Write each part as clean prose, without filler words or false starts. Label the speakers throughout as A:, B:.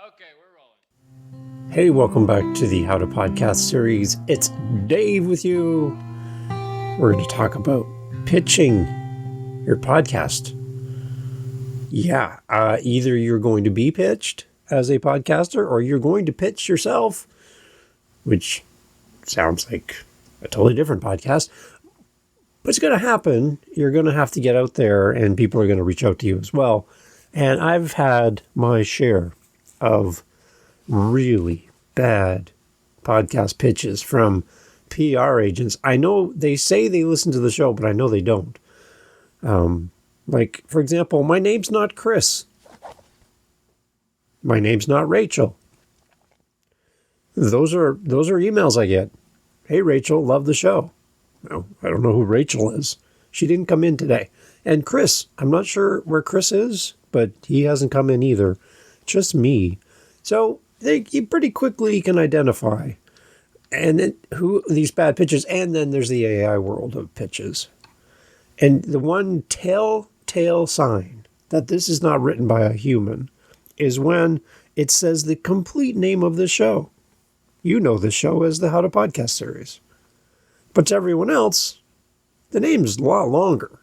A: Okay, we're rolling.
B: Hey, welcome back to the How to Podcast series. It's Dave with you. We're going to talk about pitching your podcast. Yeah, either you're going to be pitched as a podcaster or you're going to pitch yourself, which sounds like a totally different podcast. But it's going to happen. You're going to have to get out there and people are going to reach out to you as well. And I've had my share of really bad podcast pitches from PR agents. I know they say they listen to the show, but I know they don't. Like, for example, my name's not Chris. My name's not Rachel. Those are emails I get. Hey, Rachel, love the show. No, I don't know who Rachel is. She didn't come in today. And Chris, I'm not sure where Chris is, but he hasn't come in either. Just me. So you pretty quickly can identify and who these bad pitches. And then there's the AI world of pitches. And the one telltale sign that this is not written by a human is when it says the complete name of the show. You know the show as the How to Podcast series. But to everyone else, the name's a lot longer.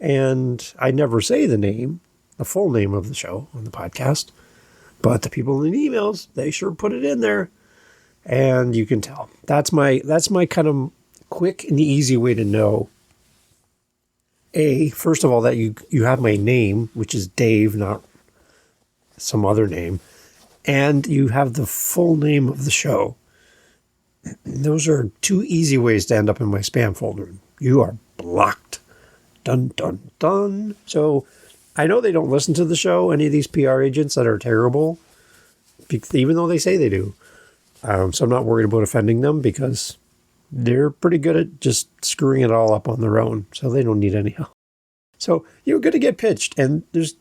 B: And I never say the full name of the show on the podcast. But the people in the emails, they sure put it in there. And you can tell. That's my kind of quick and easy way to know. First of all, that you have my name, which is Dave, not some other name. And you have the full name of the show. Those are two easy ways to end up in my spam folder. You are blocked. Dun, dun, dun. So I know they don't listen to the show, any of these PR agents that are terrible, even though they say they do. So I'm not worried about offending them because they're pretty good at just screwing it all up on their own. So they don't need any help. So you're going to get pitched. And there's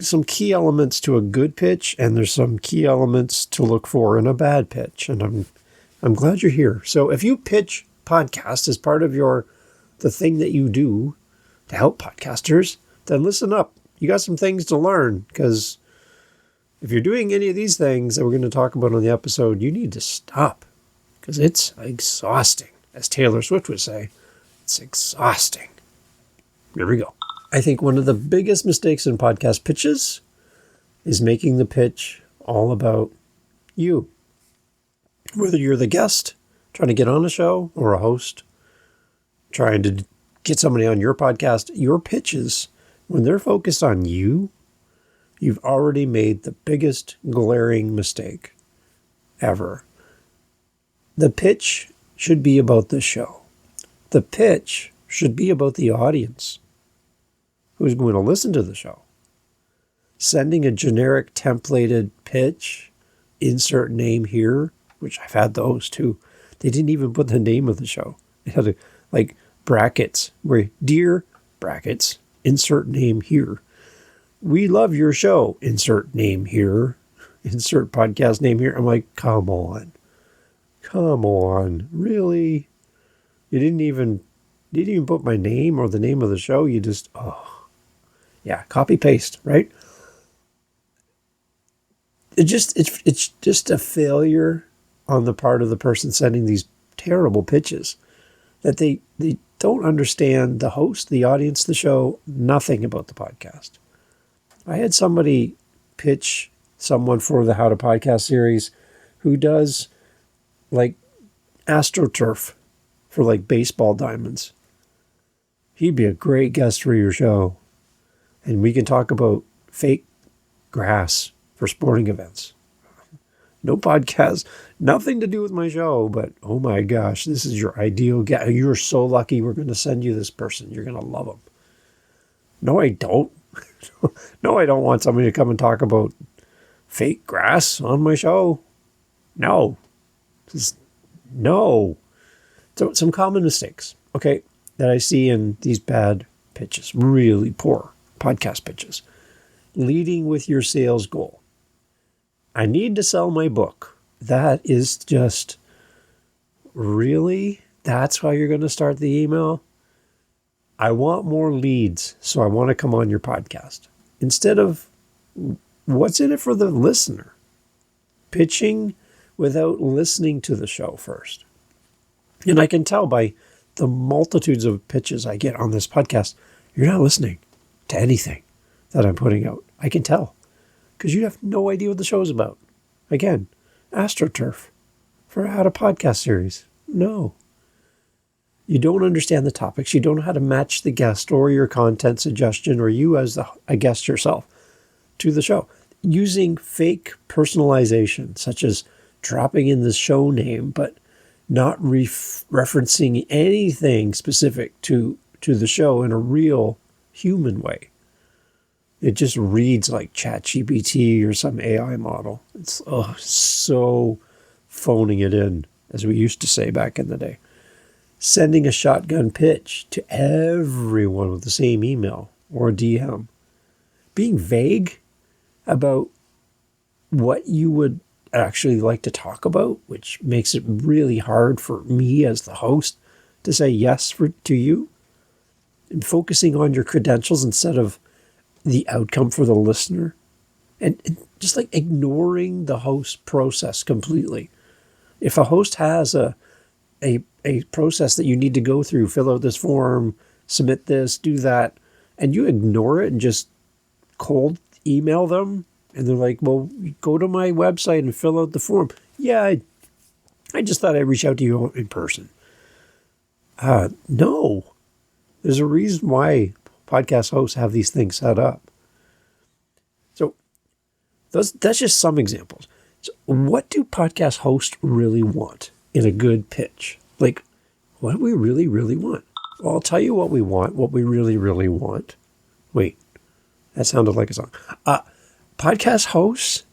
B: some key elements to a good pitch, and there's some key elements to look for in a bad pitch. And I'm glad you're here. So if you pitch podcast as part of the thing that you do to help podcasters, then listen up. You got some things to learn, because if you're doing any of these things that we're going to talk about on the episode, you need to stop, because it's exhausting. As Taylor Swift would say, it's exhausting. Here we go. I think one of the biggest mistakes in podcast pitches is making the pitch all about you. Whether you're the guest trying to get on a show or a host trying to get somebody on your podcast, your pitches, when they're focused on you, you've already made the biggest glaring mistake ever. The pitch should be about the show. The pitch should be about the audience who's going to listen to the show. Sending a generic templated pitch, insert name here, which I've had those too. They didn't even put the name of the show. They had brackets where, dear brackets, insert name here. We love your show, insert name here, insert podcast name here. I'm like, come on, really? You didn't even put my name or the name of the show. You just, copy paste, right? It's just a failure on the part of the person sending these terrible pitches, that they don't understand the host, the audience, the show, nothing about the podcast. I had somebody pitch someone for the How to Podcast series who does astroturf for baseball diamonds. He'd be a great guest for your show. And we can talk about fake grass for sporting events. No podcast, nothing to do with my show, but oh my gosh, this is your ideal guest. You're so lucky we're going to send you this person. You're going to love them. No, I don't. No, I don't want somebody to come and talk about fake grass on my show. No. No. So some common mistakes, okay, that I see in these bad pitches, really poor podcast pitches. Leading with your sales goal. I need to sell my book. That is just, really? That's how you're going to start the email? I want more leads, so I want to come on your podcast. Instead of what's in it for the listener? Pitching without listening to the show first. And I can tell by the multitudes of pitches I get on this podcast, you're not listening to anything that I'm putting out. I can tell because you have no idea what the show is about. Again, astroturf for how to podcast series. No. You don't understand the topics. You don't know how to match the guest or your content suggestion or you as a guest yourself to the show. Using fake personalization, such as dropping in the show name, but not referencing anything specific to the show in a real human way. It just reads like ChatGPT or some AI model. It's so phoning it in, as we used to say back in the day. Sending a shotgun pitch to everyone with the same email or DM. Being vague about what you would actually like to talk about, which makes it really hard for me as the host to say yes to you. And focusing on your credentials instead of the outcome for the listener. And just like ignoring the host process completely. If a host has a process that you need to go through, fill out this form, submit this, do that, and you ignore it and just cold email them, and they're like, well, go to my website and fill out the form. Yeah, I just thought I'd reach out to you in person. No. There's a reason why podcast hosts have these things set up. So that's just some examples. So what do podcast hosts really want in a good pitch? Like, what do we really, really want? Well, I'll tell you what we want, what we really, really want. Wait, that sounded like a song. Podcast hosts,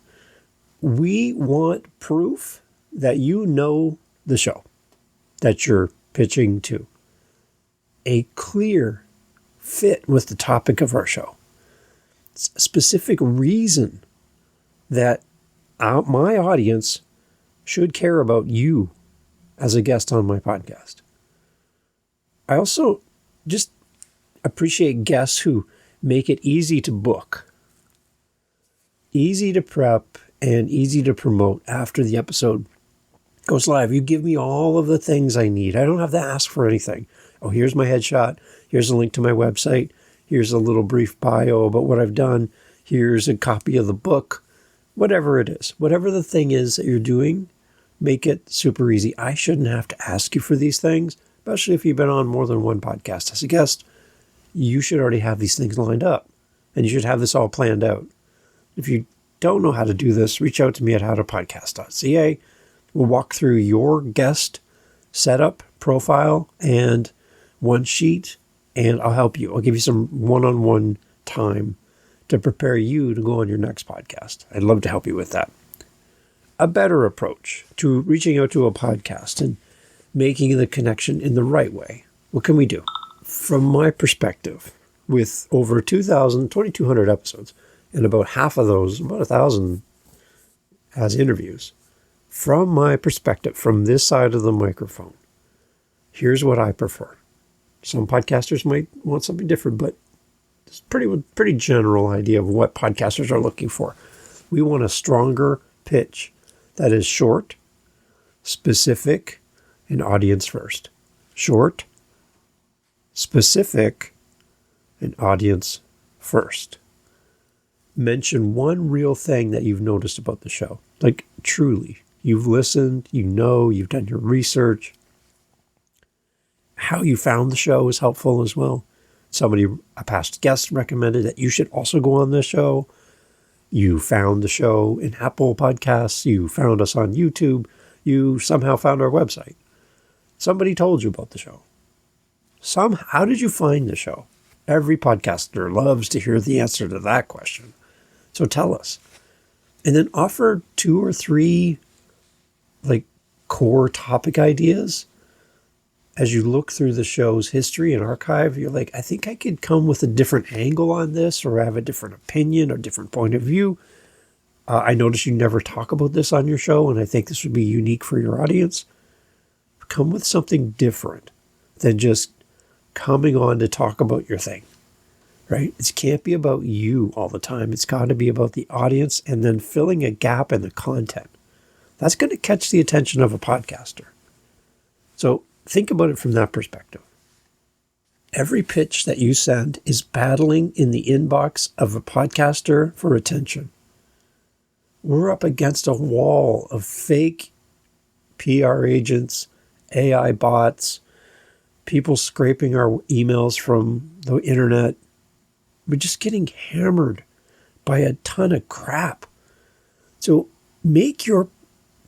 B: we want proof that you know the show that you're pitching to. A clear fit with the topic of our show. It's a specific reason that my audience should care about you as a guest on my podcast. I also just appreciate guests who make it easy to book, easy to prep, and easy to promote after the episode goes live. You give me all of the things I need. I don't have to ask for anything. Oh, here's my headshot. Here's a link to my website. Here's a little brief bio about what I've done. Here's a copy of the book. Whatever it is, whatever the thing is that you're doing, make it super easy. I shouldn't have to ask you for these things, especially if you've been on more than one podcast as a guest. You should already have these things lined up, and you should have this all planned out. If you don't know how to do this, reach out to me at howtopodcast.ca. We'll walk through your guest setup, profile, and one sheet, and I'll help you. I'll give you some one-on-one time to prepare you to go on your next podcast. I'd love to help you with that. A better approach to reaching out to a podcast and making the connection in the right way. What can we do? From my perspective, with over 2,200 episodes, and about half of those, about 1,000 as interviews, from my perspective, from this side of the microphone, here's what I prefer. Some podcasters might want something different, but it's pretty general idea of what podcasters are looking for. We want a stronger pitch that is short, specific, and audience first. Short, specific, and audience first. Mention one real thing that you've noticed about the show. Like, truly, you've listened, you've done your research. How you found the show is helpful as well. A past guest recommended that you should also go on this show. You found the show in Apple Podcasts. You found us on YouTube. You somehow found our website. Somebody told you about the show. How did you find the show? Every podcaster loves to hear the answer to that question. So tell us. And then offer 2 or 3 core topic ideas. As you look through the show's history and archive, you're like, I think I could come with a different angle on this, or have a different opinion or different point of view. I notice you never talk about this on your show, and I think this would be unique for your audience. Come with something different than just coming on to talk about your thing. right? It can't be about you all the time. It's got to be about the audience and then filling a gap in the content. That's going to catch the attention of a podcaster. So think about it from that perspective. Every pitch that you send is battling in the inbox of a podcaster for attention. We're up against a wall of fake PR agents, AI bots, people scraping our emails from the internet. We're just getting hammered by a ton of crap. So make your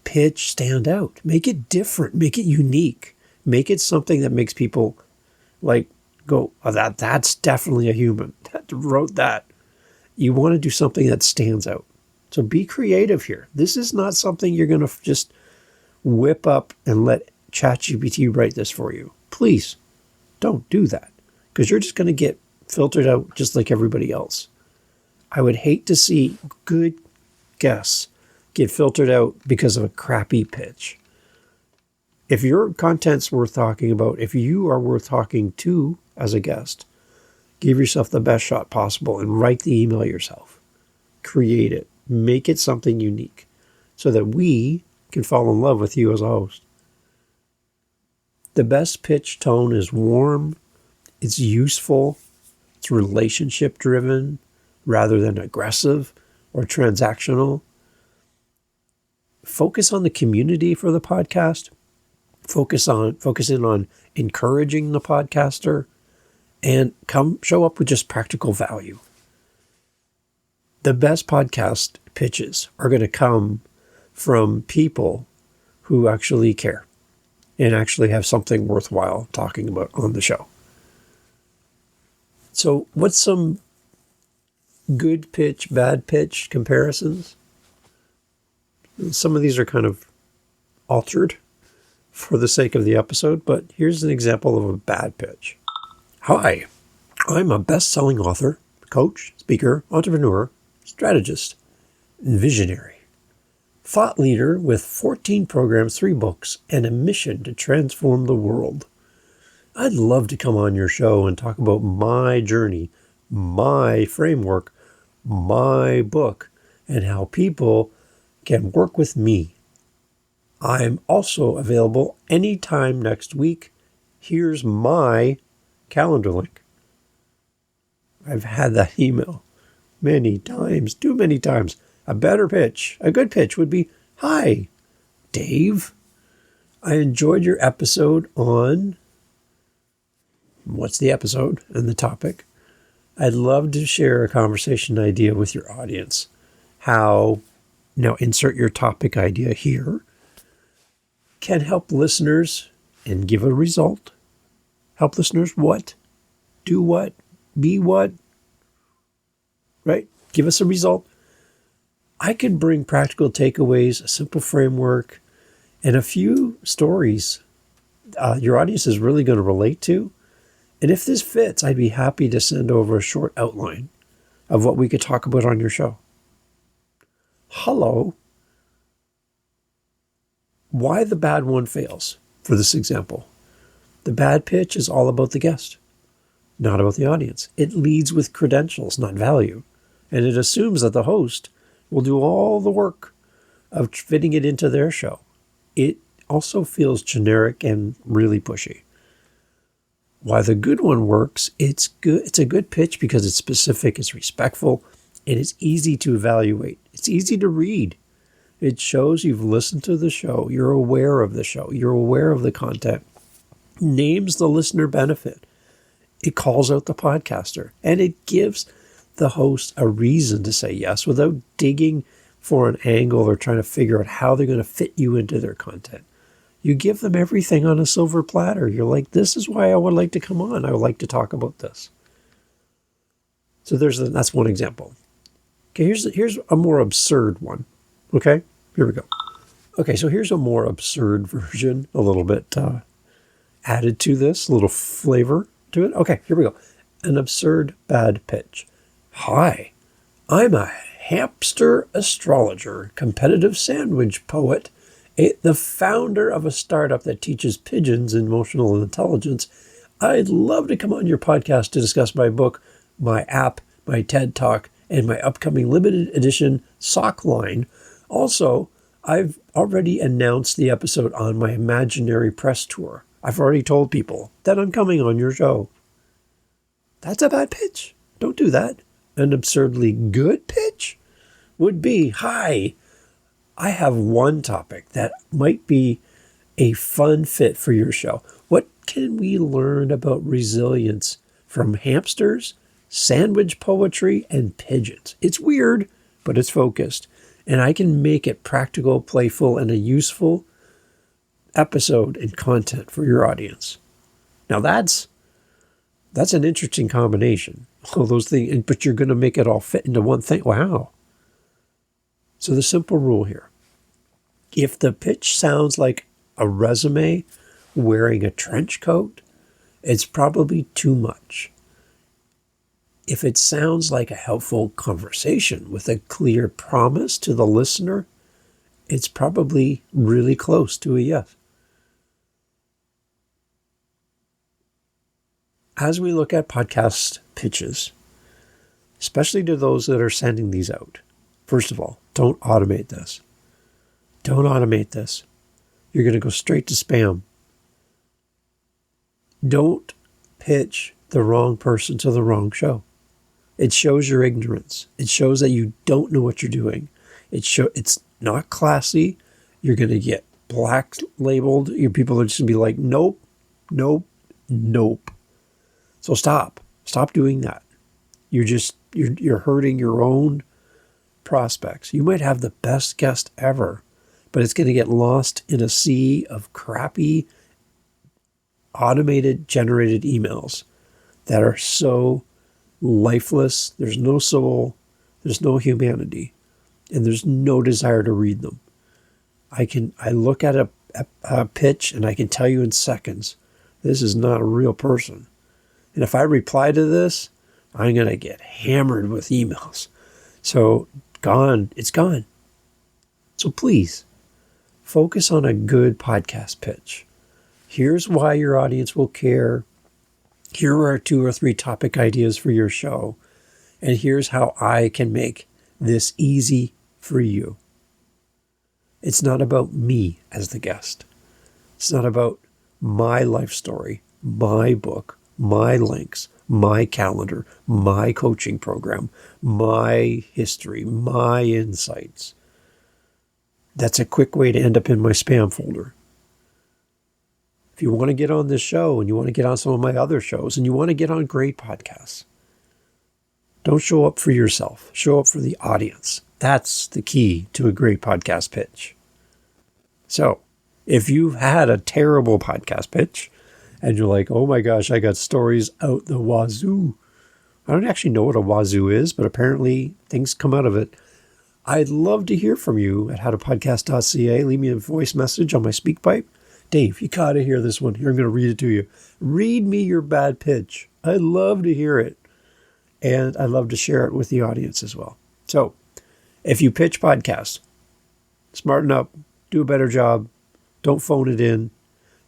B: pitch stand out. Make it different. Make it unique. Make it something that makes people like go, oh, that's definitely a human that wrote that. You want to do something that stands out. So be creative here. This is not something you're going to just whip up and let ChatGPT write this for you. Please don't do that, because you're just going to get filtered out just like everybody else. I would hate to see good guests get filtered out because of a crappy pitch. If your content's worth talking about, if you are worth talking to as a guest, give yourself the best shot possible and write the email yourself. Create it. Make it something unique so that we can fall in love with you as a host. The best pitch tone is warm, it's useful, it's relationship driven rather than aggressive or transactional. Focus on the community for the podcast. Focus in on encouraging the podcaster, and show up with just practical value. The best podcast pitches are going to come from people who actually care and actually have something worthwhile talking about on the show. So what's some good pitch, bad pitch comparisons? Some of these are kind of altered for the sake of the episode, but here's an example of a bad pitch. Hi, I'm a best-selling author, coach, speaker, entrepreneur, strategist, and visionary. Thought leader with 14 programs, 3 books, and a mission to transform the world. I'd love to come on your show and talk about my journey, my framework, my book, and how people can work with me. I'm also available anytime next week. Here's my calendar link. I've had that email many times, too many times. A better pitch, a good pitch would be, hi, Dave. I enjoyed your episode on, what's the episode and the topic? I'd love to share a conversation idea with your audience. How, now insert your topic idea here, can help listeners and give a result. Help listeners what? Do what? Be what? Right? Give us a result. I could bring practical takeaways, a simple framework, and a few stories your audience is really going to relate to. And if this fits, I'd be happy to send over a short outline of what we could talk about on your show. Hello. Why the bad one fails for this example. The bad pitch is all about the guest, not about the audience. It leads with credentials, not value. And it assumes that the host will do all the work of fitting it into their show. It also feels generic and really pushy. Why the good one works, it's good. It's a good pitch because it's specific, it's respectful, and it's easy to evaluate. It's easy to read. It shows you've listened to the show. You're aware of the show. You're aware of the content. Names the listener benefit. It calls out the podcaster. And it gives the host a reason to say yes without digging for an angle or trying to figure out how they're going to fit you into their content. You give them everything on a silver platter. You're like, this is why I would like to come on. I would like to talk about this. So that's one example. Okay, here's a more absurd one. Okay, here we go. Okay, so here's a more absurd version, a little bit added to this, a little flavor to it. Okay, here we go. An absurd bad pitch. Hi, I'm a hamster astrologer, competitive sandwich poet, the founder of a startup that teaches pigeons emotional intelligence. I'd love to come on your podcast to discuss my book, my app, my TED Talk, and my upcoming limited edition sock line. Also, I've already announced the episode on my imaginary press tour. I've already told people that I'm coming on your show. That's a bad pitch. Don't do that. An absurdly good pitch would be, hi, I have one topic that might be a fun fit for your show. What can we learn about resilience from hamsters, sandwich poetry, and pigeons? It's weird, but it's focused. And I can make it practical, playful, and a useful episode and content for your audience. Now that's an interesting combination. All those things, but you're going to make it all fit into one thing. Wow. So the simple rule here, if the pitch sounds like a resume wearing a trench coat, it's probably too much. If it sounds like a helpful conversation with a clear promise to the listener, it's probably really close to a yes. As we look at podcast pitches, especially to those that are sending these out, first of all, don't automate this. Don't automate this. You're going to go straight to spam. Don't pitch the wrong person to the wrong show. It shows your ignorance. It shows that you don't know what you're doing. It's not classy. You're going to get black labeled. Your people are just going to be like, nope, nope, nope. So stop doing that. You're hurting your own prospects. You might have the best guest ever, but it's going to get lost in a sea of crappy, automated, generated emails that are so lifeless. There's no soul, there's no humanity, and there's no desire to read them. I look at a pitch and I can tell you in seconds, this is not a real person. And if I reply to this, I'm going to get hammered with emails. So it's gone. So please focus on a good podcast pitch. Here's why your audience will care. Here are 2 or 3 topic ideas for your show. And here's how I can make this easy for you. It's not about me as the guest. It's not about my life story, my book, my links, my calendar, my coaching program, my history, my insights. That's a quick way to end up in my spam folder. If you want to get on this show and you want to get on some of my other shows and you want to get on great podcasts, don't show up for yourself. Show up for the audience. That's the key to a great podcast pitch. So if you've had a terrible podcast pitch and you're like, oh my gosh, I got stories out the wazoo. I don't actually know what a wazoo is, but apparently things come out of it. I'd love to hear from you at howtopodcast.ca. Leave me a voice message on my SpeakPipe. Dave, you got to hear this one. Here, I'm going to read it to you. Read me your bad pitch. I'd love to hear it. And I'd love to share it with the audience as well. So if you pitch podcasts, smarten up, do a better job. Don't phone it in.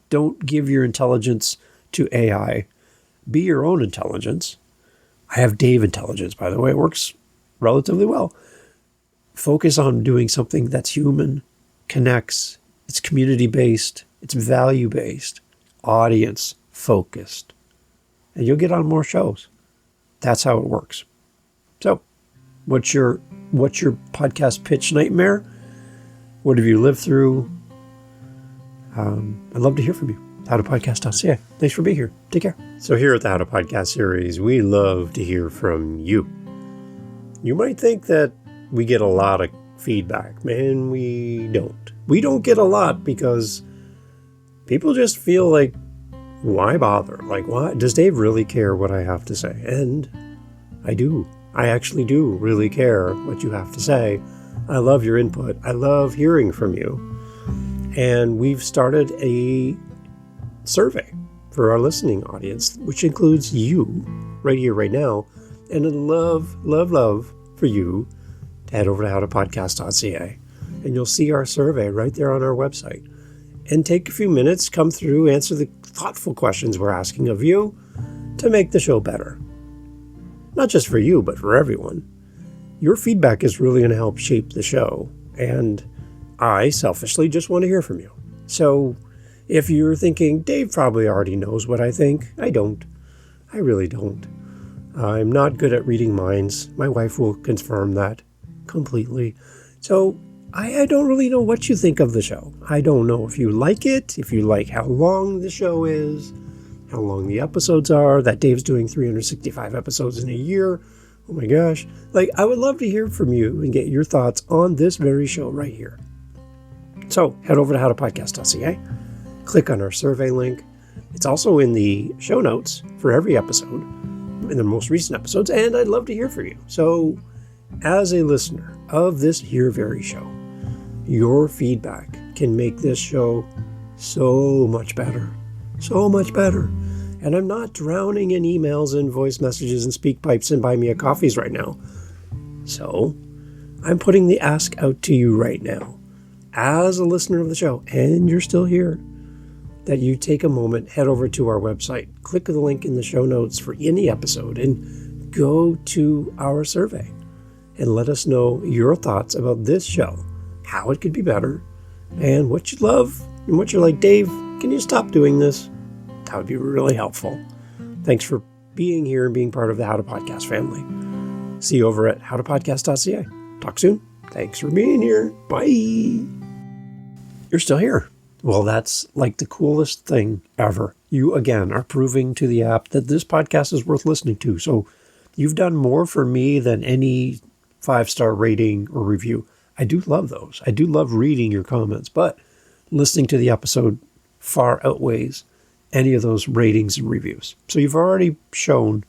B: Don't give your intelligence to AI. Be your own intelligence. I have Dave intelligence, by the way. It works relatively well. Focus on doing something that's human, connects, it's community-based, it's value-based, audience-focused. And you'll get on more shows. That's how it works. So, what's your podcast pitch nightmare? What have you lived through? I'd love to hear from you. howtopodcast.ca. Thanks for being here. Take care. So here at the How to Podcast series, we love to hear from you. You might think that we get a lot of feedback. Man, we don't. We don't get a lot because people just feel like, why bother? Like, why? Does Dave really care what I have to say? And I do. I actually do really care what you have to say. I love your input. I love hearing from you. And we've started a survey for our listening audience, which includes you right here, right now. And I'd love, love, love for you to head over to howtopodcast.ca. And you'll see our survey right there on our website. And take a few minutes, come through, answer the thoughtful questions we're asking of you to make the show better. not just for you, but for everyone. Your feedback is really going to help shape the show, and I selfishly just want to hear from you. So if you're thinking, Dave probably already knows what I think, I don't. I really don't. I'm not good at reading minds. My wife will confirm that completely. So I don't really know what you think of the show. I don't know if you like it, if you like how long the show is, how long the episodes are, that Dave's doing 365 episodes in a year. Oh my gosh. I would love to hear from you and get your thoughts on this very show right here. So head over to howtopodcast.ca, click on our survey link. It's also in the show notes for every episode, in the most recent episodes, and I'd love to hear from you. So as a listener of this here very show, your feedback can make this show so much better. So much better. And I'm not drowning in emails and voice messages and speak pipes and buy me a coffees right now. So I'm putting the ask out to you right now, as a listener of the show, and you're still here, that you take a moment, head over to our website, click the link in the show notes for any episode, and go to our survey and let us know your thoughts about this show, how it could be better, and what you love, and what you're like, Dave, can you stop doing this? That would be really helpful. Thanks for being here and being part of the How to Podcast family. See you over at howtopodcast.ca. Talk soon. Thanks for being here. Bye. You're still here. Well, that's like the coolest thing ever. You, again, are proving to the app that this podcast is worth listening to. So you've done more for me than any 5-star rating or review. I do love those. I do love reading your comments, but listening to the episode far outweighs any of those ratings and reviews. So you've already shown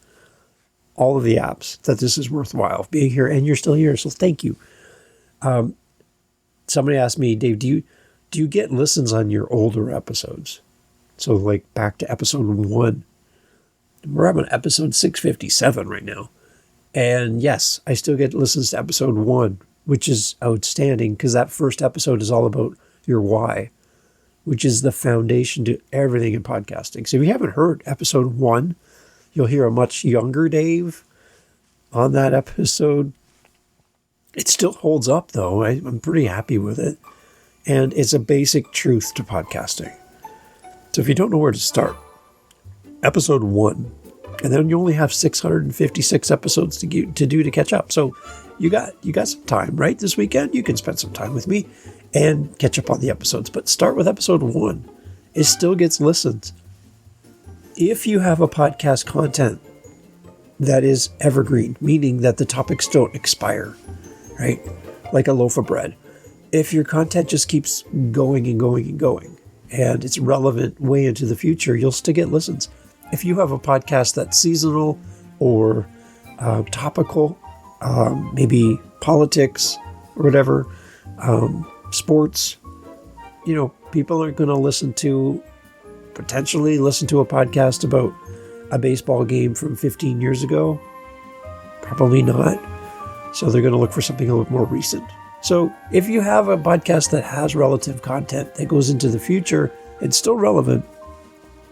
B: all of the apps that this is worthwhile being here, and you're still here. So thank you. Somebody asked me, Dave, do you get listens on your older episodes? So like back to episode 1. We're up on episode 657 right now. And yes, I still get listens to episode 1, which is outstanding because that first episode is all about your why, which is the foundation to everything in podcasting. So if you haven't heard episode 1, you'll hear a much younger Dave on that episode. It still holds up though. I'm pretty happy with it. And it's a basic truth to podcasting. So if you don't know where to start, episode 1, and then you only have 656 episodes to do to catch up. So you got some time, right? This weekend, you can spend some time with me and catch up on the episodes. But start with episode 1. It still gets listens. If you have a podcast content that is evergreen, meaning that the topics don't expire, right? Like a loaf of bread. If your content just keeps going and going and going, and it's relevant way into the future, you'll still get listens. If you have a podcast that's seasonal or topical, maybe politics or whatever, sports, people aren't going to potentially listen to a podcast about a baseball game from 15 years ago. Probably not. So they're going to look for something a little more recent. So if you have a podcast that has relative content that goes into the future, it's still relevant,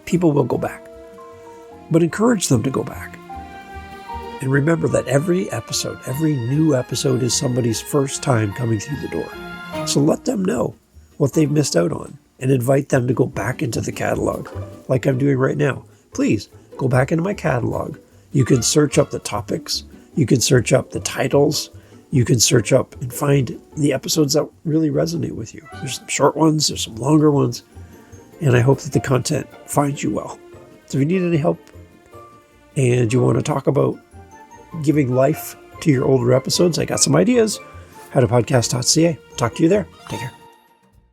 B: people will go back. But encourage them to go back. And remember that every new episode is somebody's first time coming through the door. So let them know what they've missed out on and invite them to go back into the catalog like I'm doing right now. Please go back into my catalog. You can search up the topics. You can search up the titles. You can search up and find the episodes that really resonate with you. There's some short ones, there's some longer ones, and I hope that the content finds you well. So if you need any help and you want to talk about giving life to your older episodes, I got some ideas. howtopodcast.ca. Talk to you there. Take care.